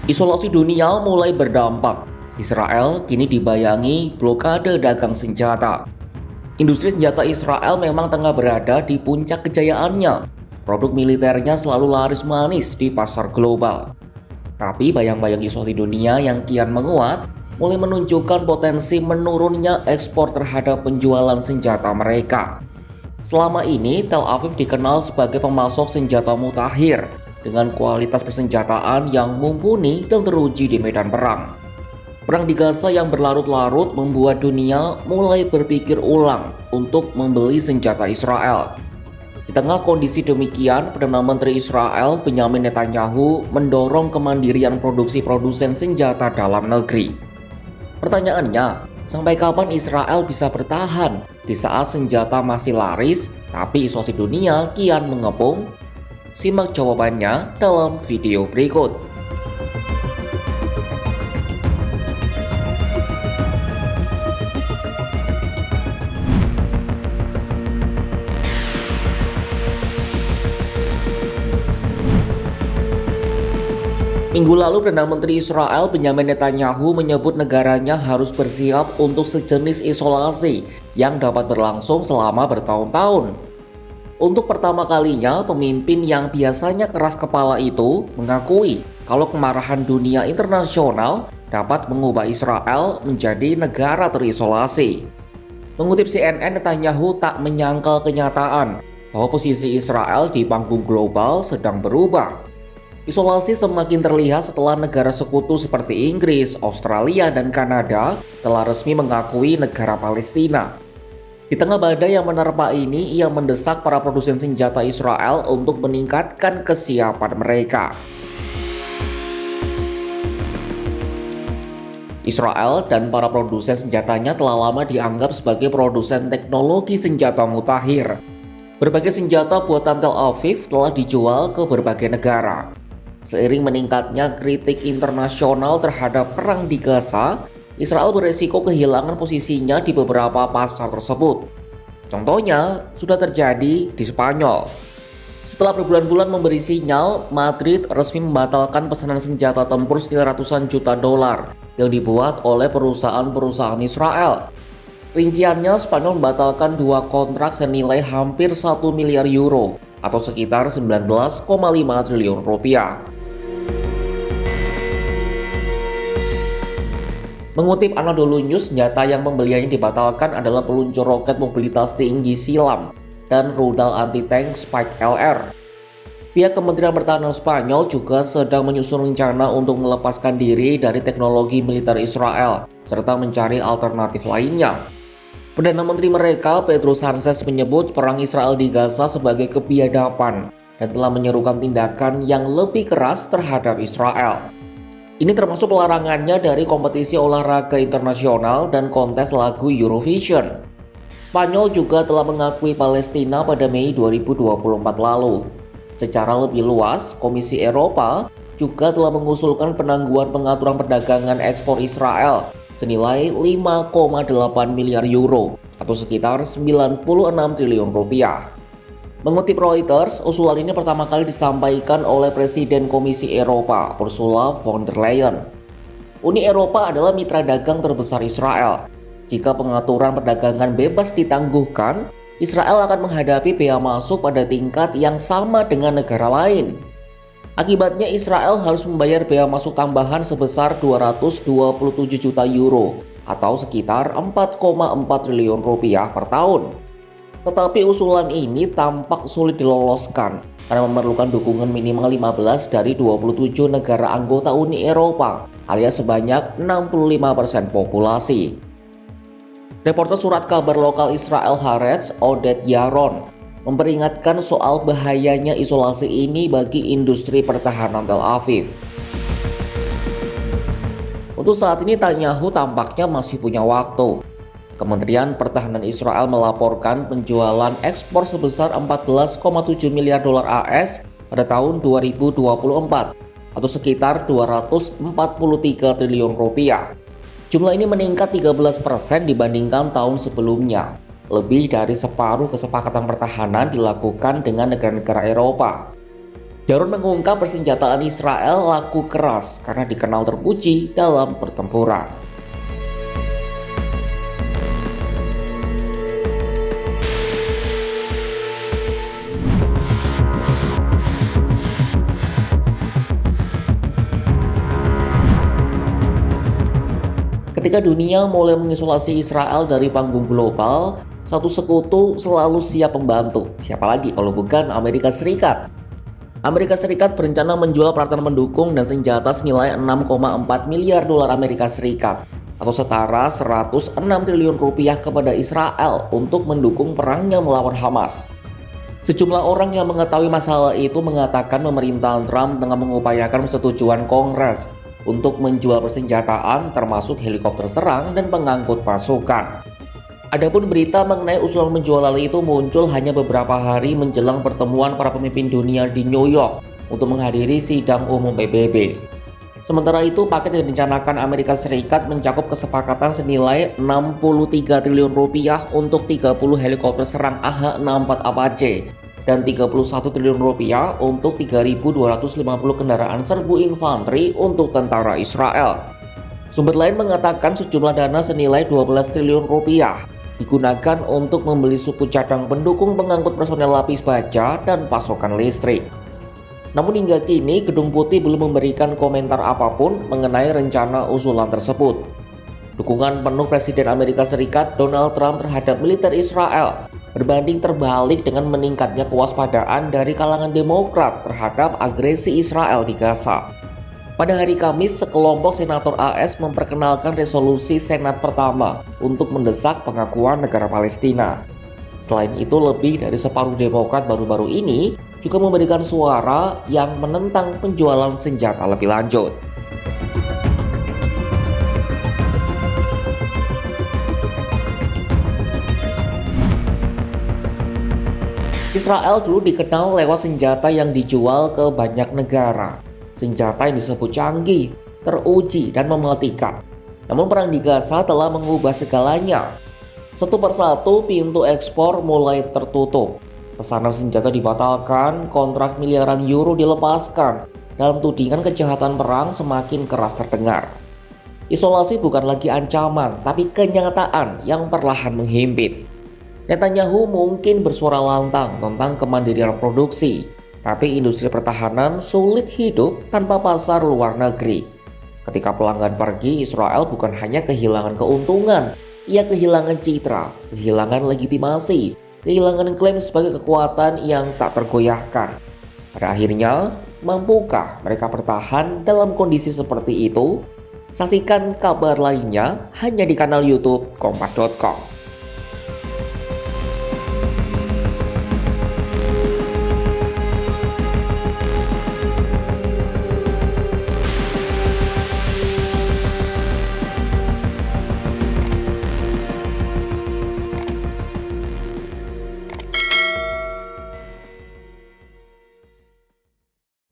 Isolasi dunia mulai berdampak. Israel kini dibayangi blokade dagang senjata. Industri senjata Israel memang tengah berada di puncak kejayaannya. Produk militernya selalu laris manis di pasar global. Tapi bayang-bayang isolasi dunia yang kian menguat mulai menunjukkan potensi menurunnya ekspor terhadap penjualan senjata mereka. Selama ini, Tel Aviv dikenal sebagai pemasok senjata mutakhir dengan kualitas persenjataan yang mumpuni dan teruji di medan perang. Perang di Gaza yang berlarut-larut membuat dunia mulai berpikir ulang untuk membeli senjata Israel. Di tengah kondisi demikian, Perdana Menteri Israel Benyamin Netanyahu mendorong kemandirian produsen senjata dalam negeri. Pertanyaannya, sampai kapan Israel bisa bertahan di saat senjata masih laris, tapi isolasi dunia kian mengepung? Simak jawabannya dalam video berikut. Minggu lalu, Perdana Menteri Israel Benyamin Netanyahu menyebut negaranya harus bersiap untuk sejenis isolasi yang dapat berlangsung selama bertahun-tahun. Untuk pertama kalinya, pemimpin yang biasanya keras kepala itu mengakui kalau kemarahan dunia internasional dapat mengubah Israel menjadi negara terisolasi. Mengutip CNN, Netanyahu tak menyangkal kenyataan bahwa posisi Israel di panggung global sedang berubah. Isolasi semakin terlihat setelah negara sekutu seperti Inggris, Australia, dan Kanada telah resmi mengakui negara Palestina. Di tengah badai yang menerpa ini, ia mendesak para produsen senjata Israel untuk meningkatkan kesiapan mereka. Israel dan para produsen senjatanya telah lama dianggap sebagai produsen teknologi senjata mutakhir. Berbagai senjata buatan Tel Aviv telah dijual ke berbagai negara. Seiring meningkatnya kritik internasional terhadap perang di Gaza, Israel beresiko kehilangan posisinya di beberapa pasar tersebut. Contohnya, sudah terjadi di Spanyol. Setelah berbulan-bulan memberi sinyal, Madrid resmi membatalkan pesanan senjata tempur senilai ratusan juta dolar yang dibuat oleh perusahaan-perusahaan Israel. Rinciannya, Spanyol membatalkan 2 kontrak senilai hampir 1 miliar euro atau sekitar 19,5 triliun rupiah. Mengutip Anadolu News, senjata yang pembeliannya dibatalkan adalah peluncur roket mobilitas tinggi silam dan rudal anti-tank Spike LR. Pihak Kementerian Pertahanan Spanyol juga sedang menyusun rencana untuk melepaskan diri dari teknologi militer Israel serta mencari alternatif lainnya. Perdana Menteri mereka, Pedro Sanchez, menyebut perang Israel di Gaza sebagai kebiadaban dan telah menyerukan tindakan yang lebih keras terhadap Israel. Ini termasuk pelarangannya dari kompetisi olahraga internasional dan kontes lagu Eurovision. Spanyol juga telah mengakui Palestina pada Mei 2024 lalu. Secara lebih luas, Komisi Eropa juga telah mengusulkan penangguhan pengaturan perdagangan ekspor Israel senilai 5,8 miliar euro atau sekitar 96 triliun rupiah. Mengutip Reuters, usulan ini pertama kali disampaikan oleh Presiden Komisi Eropa, Ursula von der Leyen. Uni Eropa adalah mitra dagang terbesar Israel. Jika pengaturan perdagangan bebas ditangguhkan, Israel akan menghadapi bea masuk pada tingkat yang sama dengan negara lain. Akibatnya Israel harus membayar bea masuk tambahan sebesar 227 juta euro atau sekitar 4,4 triliun rupiah per tahun. Tetapi usulan ini tampak sulit diloloskan karena memerlukan dukungan minimal 15 dari 27 negara anggota Uni Eropa alias sebanyak 65% populasi. Reporter surat kabar lokal Israel Haaretz, Oded Yaron, memperingatkan soal bahayanya isolasi ini bagi industri pertahanan Tel Aviv. Untuk saat ini Netanyahu tampaknya masih punya waktu. Kementerian Pertahanan Israel melaporkan penjualan ekspor sebesar 14,7 miliar dolar AS pada tahun 2024 atau sekitar 243 triliun rupiah. Jumlah ini meningkat 13% dibandingkan tahun sebelumnya. Lebih dari separuh kesepakatan pertahanan dilakukan dengan negara-negara Eropa. Jarod mengungkap persenjataan Israel laku keras karena dikenal terpuji dalam pertempuran. Ketika dunia mulai mengisolasi Israel dari panggung global, satu sekutu selalu siap membantu. Siapa lagi kalau bukan Amerika Serikat? Amerika Serikat berencana menjual peralatan pendukung dan senjata senilai 6,4 miliar dolar Amerika Serikat atau setara 106 triliun rupiah kepada Israel untuk mendukung perangnya melawan Hamas. Sejumlah orang yang mengetahui masalah itu mengatakan pemerintahan Trump tengah mengupayakan persetujuan Kongres untuk menjual persenjataan termasuk helikopter serang dan pengangkut pasukan. Adapun berita mengenai usulan menjual hal itu muncul hanya beberapa hari menjelang pertemuan para pemimpin dunia di New York untuk menghadiri sidang umum PBB. Sementara itu, paket yang direncanakan Amerika Serikat mencakup kesepakatan senilai 63 triliun rupiah untuk 30 helikopter serang AH-64 Apache dan 31 triliun rupiah untuk 3.250 kendaraan serbu infanteri untuk tentara Israel. Sumber lain mengatakan sejumlah dana senilai 12 triliun rupiah digunakan untuk membeli suku cadang pendukung pengangkut personel lapis baja dan pasokan listrik. Namun hingga kini Gedung Putih belum memberikan komentar apapun mengenai rencana usulan tersebut. Dukungan penuh Presiden Amerika Serikat Donald Trump terhadap militer Israel berbanding terbalik dengan meningkatnya kewaspadaan dari kalangan Demokrat terhadap agresi Israel di Gaza. Pada hari Kamis, sekelompok senator AS memperkenalkan resolusi Senat pertama untuk mendesak pengakuan negara Palestina. Selain itu, lebih dari separuh Demokrat baru-baru ini juga memberikan suara yang menentang penjualan senjata lebih lanjut. Israel dulu dikenal lewat senjata yang dijual ke banyak negara. Senjata yang disebut canggih, teruji, dan mematikan. Namun perang di Gaza telah mengubah segalanya. Satu persatu pintu ekspor mulai tertutup. Pesanan senjata dibatalkan, kontrak miliaran euro dilepaskan, dalam tudingan kejahatan perang semakin keras terdengar. Isolasi bukan lagi ancaman, tapi kenyataan yang perlahan menghimpit. Netanyahu mungkin bersuara lantang tentang kemandirian produksi, tapi industri pertahanan sulit hidup tanpa pasar luar negeri. Ketika pelanggan pergi, Israel bukan hanya kehilangan keuntungan, ia kehilangan citra, kehilangan legitimasi, kehilangan klaim sebagai kekuatan yang tak tergoyahkan. Pada akhirnya, mampukah mereka bertahan dalam kondisi seperti itu? Saksikan kabar lainnya hanya di kanal YouTube Kompas.com.